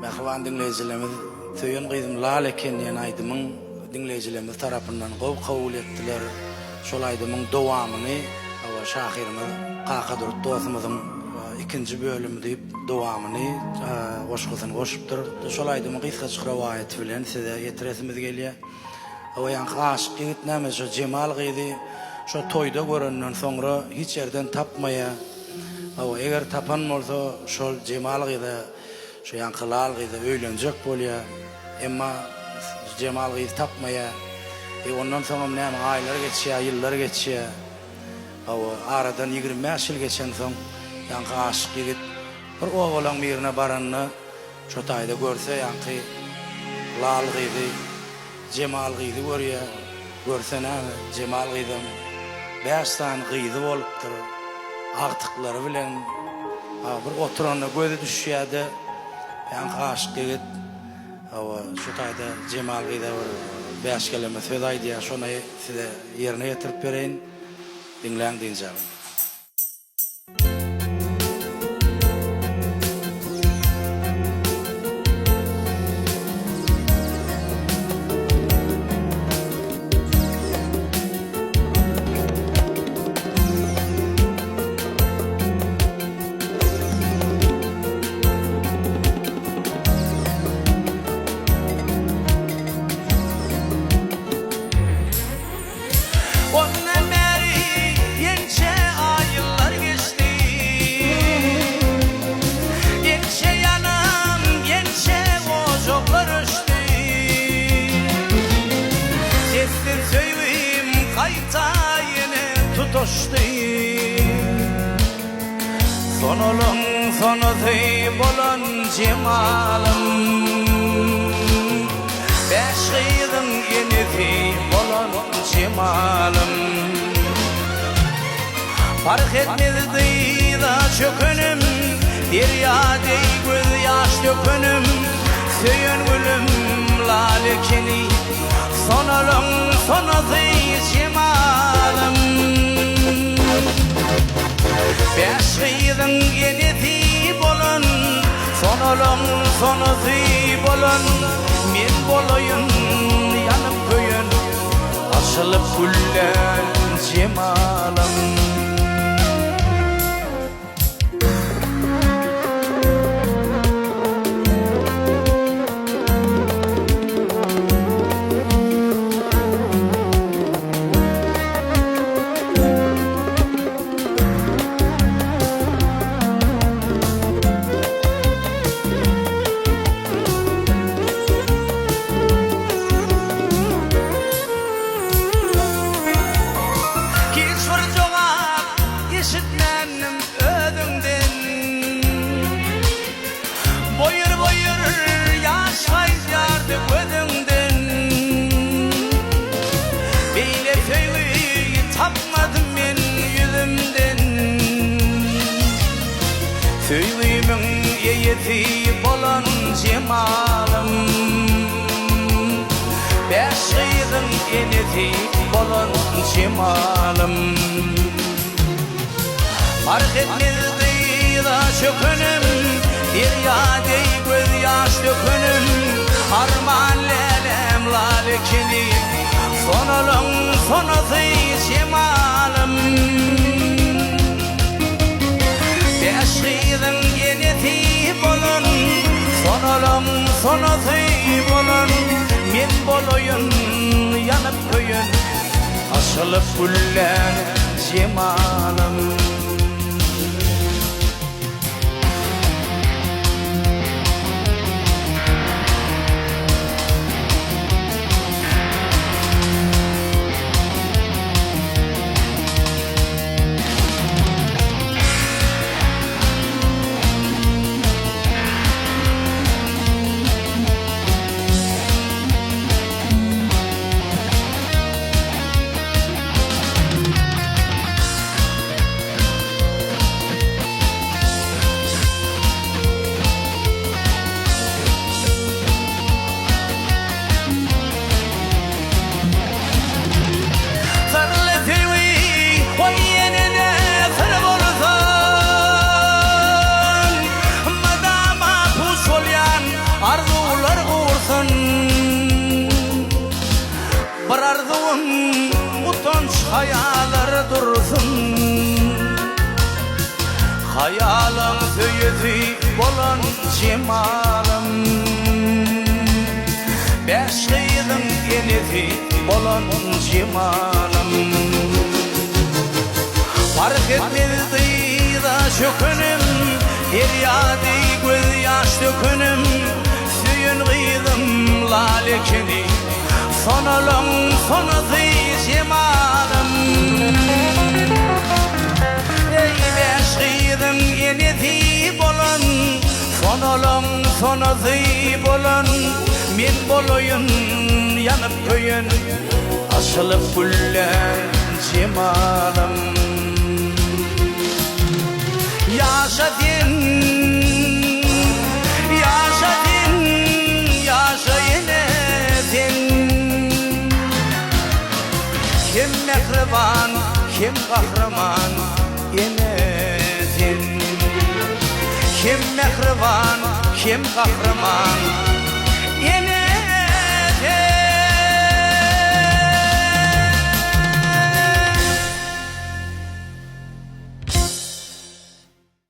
Mehriban dinleyicilerimiz Töyün Gıydım Lal ekenliğen aydımın dinleyicilerimiz tarafından kabul ettiler. Şol aydımın dowamını şahirimiz Kakadur dostumuzun ikinci bölümü deyip dowamını koşupdur. Şol aydımın kıskaçık rivayeti bilen size getiresimiz geliyor. Yankı aşık yigit näme şu Cemal gıydı şu toyda göründen sonra hiç yerden tapmaya eğer tapan bolsa şol Cemal gıydı şu yankılar gıydı öýlenjek bolýar emma Cemal gıydı tapmaya ondan sonra näme aylar geçýär ýyllar geçýär aradan 25 ýyl geçen soň yankı aşyk ýigit bir oğlan birine baranyny şu taýda görse yankı lal gıydı Cemal gıydı görýär görsene Cemal gıydym 5 tane gıydı bolupdyr artyklary bilen bir oturanyna gözi düşýärdi yankı aşyk ýigit şu taýda Cemal gıyda 5 kelime söz aýdýar şonu size ýerine ýetirip bereýin dinläň diýjäm. Sonolum sonozy bolan Cemalym beş gıydyň ýenidi bolan Cemalym fark etmezdi da çökünüm derýady göz ýaş dökünüm söýen gülüm lal ekeni sonolum sonozy Cemalym beş gıydyň ýenidi bolan sonolum sonozy bolan men bolaýyn ýanyp köýün açylyp güller Cemalym. Tapmadım men yüzümden Söýleýimin ýeti bolan Cemalym beş gıydyň ýenidi bolan Cemalym fark etmezdi da çökünüm derýady göz ýaş dökünüm arman lelem lal ekeni sonolum sonozy Cemalym beş gıydyň ýenidi bolan sonolum sonozy bolan men bolaýyn ýanyp köýün açylyp güller Cemalym. hayalar dursun. Hayalın töyüzi bolan cemalım, beş kıydın eneti bolan cemalım. Fark etmezdi da şu günüm, her yadi göz yaş dökünüm. Süyün kıydım lalekini, sonalım sonadı cemalım. Ey beş kıydım eneti bolan, sonalım sonadı bolan. Men boloyun yanıp köyün, asılıp güller cemalım. Yaşadın, yaşadın, yaşayınedin. Kim mehriban, kim kahraman yenedin. Kim mehriban, kim kahraman yenedin.